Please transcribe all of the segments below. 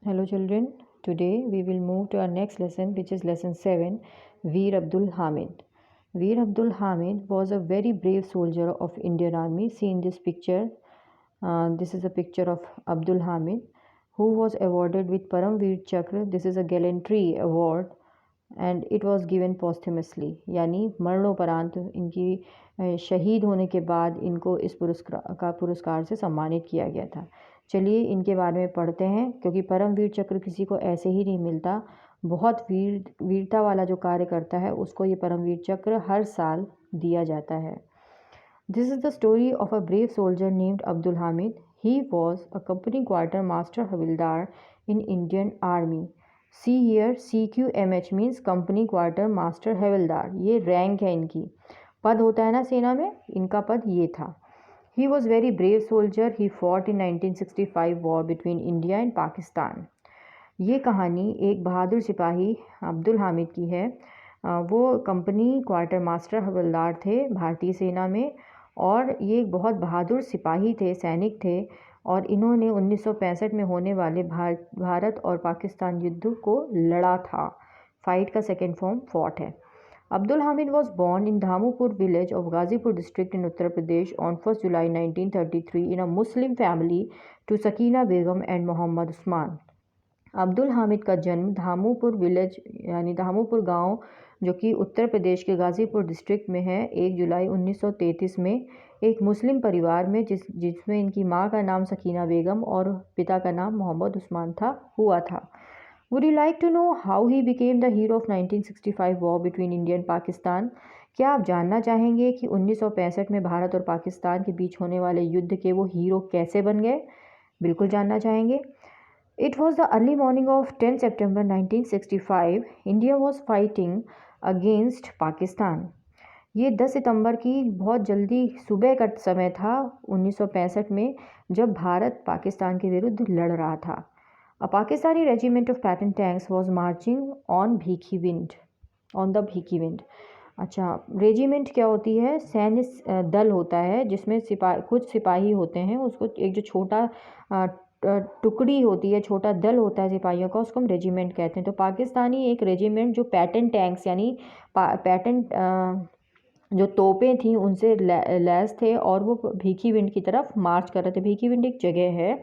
Hello children, today we will move to our next lesson, which is lesson 7, Veer Abdul Hamid. Veer Abdul Hamid was a very brave soldier of Indian Army. See in this picture, this is a picture of Abdul Hamid, who was awarded with Param Veer Chakra. This is a gallantry award and it was given posthumously, यानी मरणोपरांत इनकी शहीद होने के बाद इनको इस पुरस्कार से सम्मानित किया गया था। चलिए इनके बारे में पढ़ते हैं, क्योंकि परमवीर चक्र किसी को ऐसे ही नहीं मिलता। बहुत वीरता वाला जो कार्य करता है उसको ये परमवीर चक्र हर साल दिया जाता है। This is the story of a brave soldier named Abdul Hamid. He was a company quartermaster Havildar in Indian Army. See here, CQMH means company quartermaster Havildar. ये रैंक है इनकी, पद होता है ना सेना में, इनका पद ये था। He was very brave soldier. He fought in 1965 war between India and Pakistan. ये कहानी एक बहादुर सिपाही अब्दुल हामिद की है। वो कंपनी क्वार्टर मास्टर हवलदार थे भारतीय सेना में, और ये एक बहुत बहादुर सिपाही थे, सैनिक थे, और इन्होंने 1965 में होने वाले भारत और पाकिस्तान युद्ध को लड़ा था। फाइट का सेकेंड फॉर्म फॉट है। Abdul Hamid was born in Dhamupur village of Ghazipur district in Uttar Pradesh on 1st July 1933 in a Muslim family to Sakina Begum and Muhammad Usman. Abdul Hamid का जन्म धामूपुर विलेज यानी धामूपुर गांव, जो कि उत्तर प्रदेश के Ghazipur district में है, 1 जुलाई 1933 में एक मुस्लिम परिवार में जिसमें इनकी मां का नाम सकीना बेगम और पिता का नाम मोहम्मद उस्मान हुआ था। Would you like to know how he became the hero of 1965 war between India and Pakistan? क्या आप जानना चाहेंगे कि 1965 में भारत और पाकिस्तान के बीच होने वाले युद्ध के वो हीरो कैसे बन गए? बिल्कुल जानना चाहेंगे। It was the early morning of 10 September 1965. India was fighting against Pakistan. ये 10 सितंबर की बहुत जल्दी सुबह का समय था 1965 में, जब भारत पाकिस्तान के विरुद्ध लड़ रहा था। A Pakistani regiment of patent tanks was marching on Bhikhi Wind, on the Bhikhi Wind. अच्छा, रेजिमेंट क्या होती है? सैन्य दल होता है जिसमें कुछ सिपाही होते हैं। उसको एक जो छोटा टुकड़ी होती है, छोटा दल होता है सिपाहियों का, उसको हम रेजिमेंट कहते हैं। तो पाकिस्तानी एक रेजिमेंट जो पैटेंट टैंक्स यानी पैटेंट जो तोपें थी उनसे लैस थे, और वो भीखी विंड की तरफ मार्च कर रहे थे। भीखी विंड एक जगह है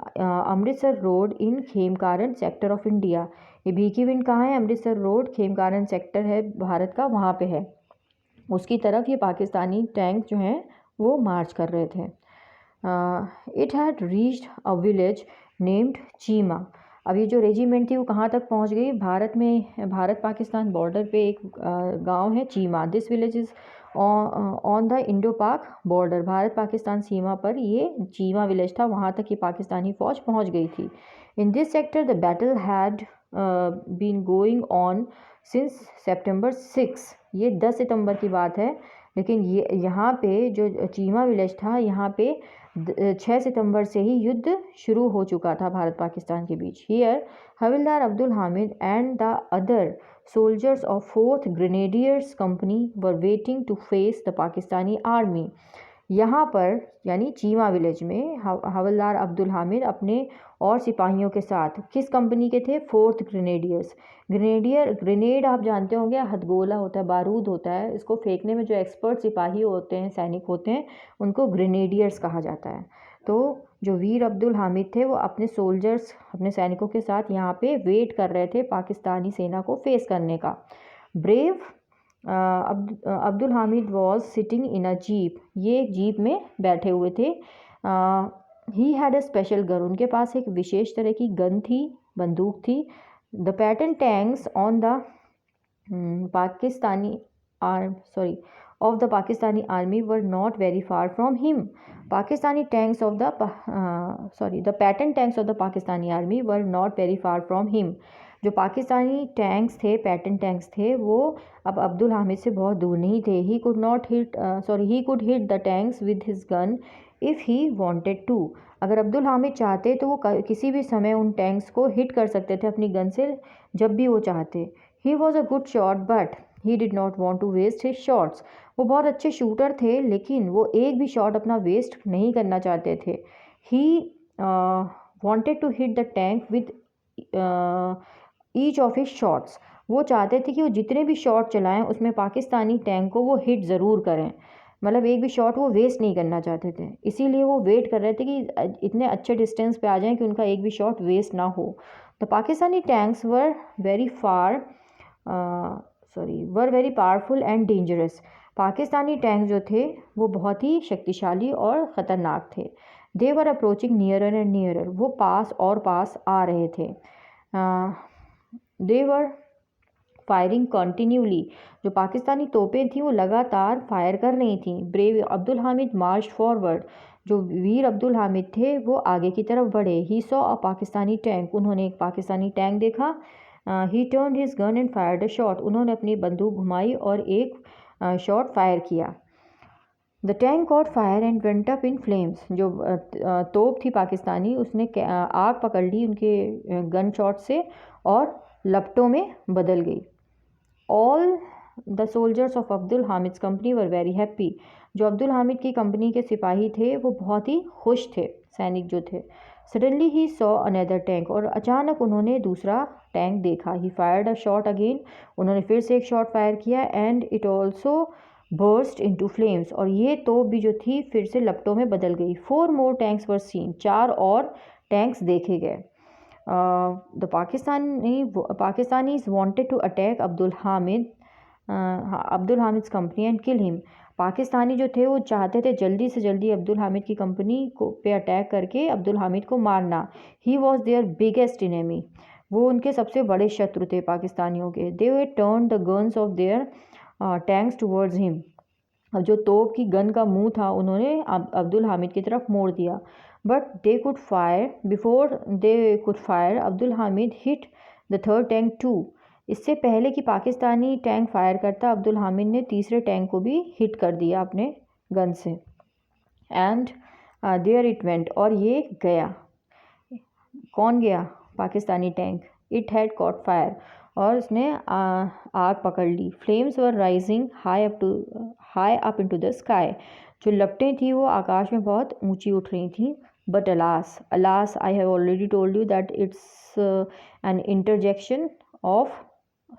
Amritsar road in Khemkaran sector of India. ये भीखी विंड कहाँ है? अमृतसर रोड, खेमकारन सेक्टर है भारत का, वहाँ पे है। उसकी तरफ ये पाकिस्तानी टैंक जो हैं वो मार्च कर रहे थे। It had reached a village named Cheema. अब ये जो रेजिमेंट थी वो कहाँ तक पहुँच गई? भारत पाकिस्तान बॉर्डर पे एक गांव है Cheema. This village is on the Indo पाक बॉर्डर। भारत पाकिस्तान सीमा पर ये चीमा विलेज था, वहाँ तक ये पाकिस्तानी फ़ौज पहुँच गई थी। In this sector the battle had been going on since September 6। ये 10 सितंबर की बात है, लेकिन ये यहाँ पे जो चीमा विलेज था, यहाँ पे 6 सितंबर से ही युद्ध शुरू हो चुका था भारत पाकिस्तान के बीच। Here havildar Abdul Hamid and the other soldiers of 4th Grenadiers Company were waiting to face the Pakistani army. यहाँ पर यानी चीमा विलेज में हवलदार अब्दुल हामिद अपने और सिपाहियों के साथ किस कंपनी के थे? 4th grenadiers. ग्रेनेड आप जानते होंगे, हथगोला होता है, बारूद होता है, इसको फेंकने में जो एक्सपर्ट सिपाही होते हैं, सैनिक होते हैं, उनको ग्रेनेडियर्स कहा जाता है। तो जो वीर अब्दुल हामिद थे वो अपने सोल्जर्स, अपने सैनिकों के साथ यहाँ पे वेट कर रहे थे पाकिस्तानी सेना को फेस करने का। Brave Abdul Hamid was sitting in a jeep. ये एक जीप में बैठे हुए थे। He had a special gun. उनके पास एक विशेष तरह की गन थी, बंदूक थी। The pattern tanks on the Pakistani of the Pakistani army were not very far from him. The patent tanks of the Pakistani army were not very far from him. जो Pakistani tanks थे, patent tanks थे, वो अब अब्दुल हामिद से बहुत दूर नहीं थे। He could hit the tanks with his gun if he wanted to. अगर अब्दुल हामिद चाहते तो वो किसी भी समय उन टैंक्स को हिट कर सकते थे अपनी गन से, जब भी वो चाहते। He was a good shot but he did not want to waste his shots. वो बहुत अच्छे शूटर थे, लेकिन वो एक भी शॉट अपना वेस्ट नहीं करना चाहते थे। He wanted to hit the tank with each of his shots. वो चाहते थे कि वो जितने भी शॉट चलाएं उसमें पाकिस्तानी टैंक को वो हिट ज़रूर करें, मतलब एक भी शॉट वो वेस्ट नहीं करना चाहते थे। इसीलिए वो वेट कर रहे थे कि इतने अच्छे डिस्टेंस पे आ जाएं कि उनका एक भी शॉट वेस्ट ना हो। The Pakistani tanks were very powerful and dangerous. Pakistani tank जो थे वो बहुत ही शक्तिशाली और ख़तरनाक थे। They were approaching nearer and nearer, वो पास और पास आ रहे थे। दे वर फायरिंग कंटिन्यूली, जो पाकिस्तानी तोपें थी वो लगातार फायर कर रही थी। ब्रेव अब्दुल हामिद मार्च फॉरवर्ड, जो वीर अब्दुल हामिद थे वो आगे की तरफ बढ़े। He saw a Pakistani tank, उन्होंने एक पाकिस्तानी टैंक देखा। ही turn his gun and fired a shot, उन्होंने अपनी बंदूक घुमाई और एक शॉट फायर किया। The tank cot fire and went up in flames, जो तोप थी पाकिस्तानी उसने आग पकड़ ली उनके गन शॉट से और लपटों में बदल गई। All the soldiers of Abdul Hamid company were very happy, जो अब्दुल हामिद की कंपनी के सिपाही थे वो बहुत ही खुश थे, सैनिक जो थे। Suddenly he saw another tank, और अचानक उन्होंने दूसरा टैंक देखा। ही फायर्ड अ शॉट अगेन, उन्होंने फिर से एक शॉट फायर किया। And it also burst into flames, और ये तोप भी जो थी फिर से लपटों में बदल गई। 4 more टैंक्स वर सीन, 4 और टैंक्स देखे गए। The Pakistanis wanted to attack Abdul Hamid company and kill him. Pakistani जो थे वो चाहते थे जल्दी से जल्दी अब्दुल हामिद की कंपनी को पे अटैक करके अब्दुल हामिद को मारना। He was their biggest enemy, वो उनके सबसे बड़े शत्रु थे पाकिस्तानियों के। They way turn the guns of their tanks towards him, अब जो तोप की गन का मुंह था उन्होंने अब्दुल हामिद की तरफ मोड़ दिया। But they could fire, before they could fire Abdul Hamid hit the third tank too, इससे पहले कि पाकिस्तानी टैंक फायर करता अब्दुल हामिद ने तीसरे टैंक को भी हिट कर दिया अपने गन से। एंड देयर इट वेंट, और ये गया। कौन गया? Pakistani tank. It had caught fire, और उसने आग पकड़ ली। Flames were rising high up into the sky, जो लपटें थी वो आकाश में बहुत ऊंची उठ रही थी। But alas I have already told you that it's an interjection of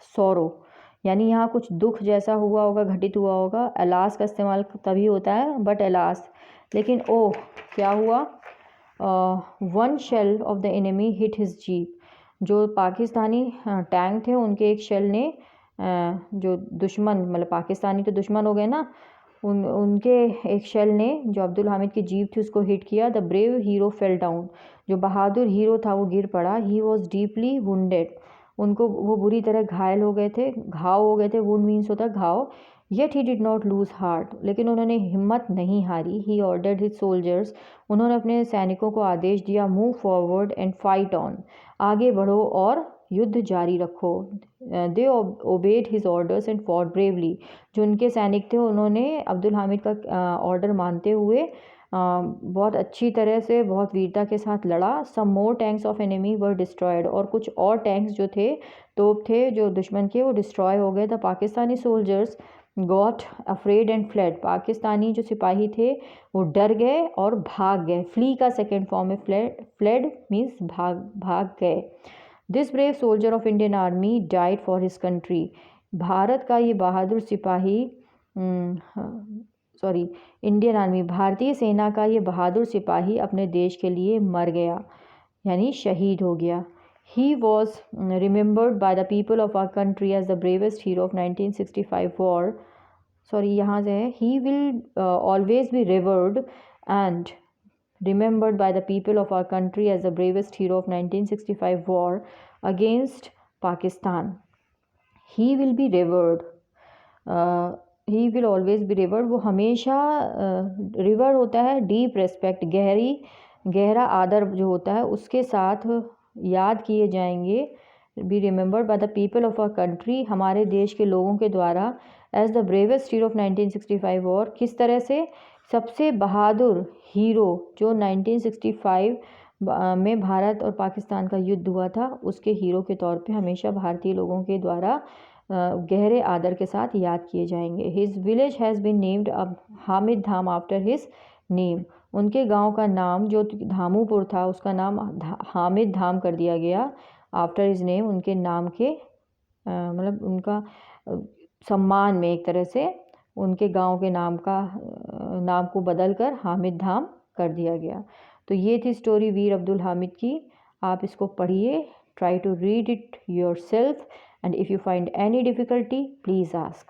sorrow, यानी यहाँ कुछ दुख जैसा हुआ होगा, घटित हुआ होगा। अलास का इस्तेमाल तभी होता है, बट अलास। लेकिन ओह, क्या हुआ? One shell of the enemy hit his jeep, जो पाकिस्तानी टैंक थे उनके एक शेल ने जो दुश्मन, मतलब पाकिस्तानी तो दुश्मन हो गए ना, उनके एक शेल ने जो अब्दुल हामिद की जीप थी उसको हिट किया। The brave hero fell down, जो बहादुर हीरो था वो गिर पड़ा। ही वॉज डीपली वुंडेड, उनको वो बुरी तरह घायल हो गए थे, घाव हो गए थे। वुंड मीन्स होता है घाव। Yet he did not lose heart, लेकिन उन्होंने हिम्मत नहीं हारी। ही ऑर्डर्ड हिज सोल्जर्स, उन्होंने अपने सैनिकों को आदेश दिया, move forward and fight on, आगे बढ़ो और युद्ध जारी रखो। They obeyed his orders and fought bravely, जो उनके सैनिक थे उन्होंने अब्दुल हामिद का ऑर्डर मानते हुए बहुत अच्छी तरह से, बहुत वीरता के साथ लड़ा। Some more tanks of enemy were destroyed, और कुछ और टैंक्स जो थे, तोप थे जो दुश्मन के, वो डिस्ट्रॉय हो गए। The Pakistani soldiers got afraid and fled, Pakistani जो सिपाही थे वो डर गए और भाग गए। फ्ली का सेकेंड फॉर्म है फ्लेड मीन्स भाग गए। This brave soldier of Indian army died for his country, Bharat का ये बहादुर सिपाही इंडियन आर्मी, भारतीय सेना का ये बहादुर सिपाही अपने देश के लिए मर गया, यानी शहीद हो गया। He was remembered by the people of our country as the bravest hero of 1965 war. यहाँ से है, he will always be revered and remembered by the people of our country as the bravest hero of 1965 war against Pakistan. He will be revered. He will always be revered, वो हमेशा river होता है deep respect, गहरा आदर जो होता है उसके साथ याद किए जाएंगे। Be remembered by the people of our country, हमारे देश के लोगों के द्वारा, as the bravest hero of 1965 war, किस तरह से? सबसे बहादुर हीरो जो 1965 में भारत और पाकिस्तान का युद्ध हुआ था उसके हीरो के तौर पे हमेशा भारतीय लोगों के द्वारा गहरे आदर के साथ याद किए जाएंगे। His village has been named अब Hamid Dham after his name, उनके गांव का नाम जो धामूपुर था उसका नाम हामिद धाम कर दिया गया आफ्टर हिज नेम, उनके नाम के मतलब उनका सम्मान में एक तरह से उनके गांव के नाम को बदल कर हामिद धाम कर दिया गया। तो ये थी स्टोरी वीर अब्दुल हामिद की। आप इसको पढ़िए, try to read it yourself, and if you find any difficulty please ask.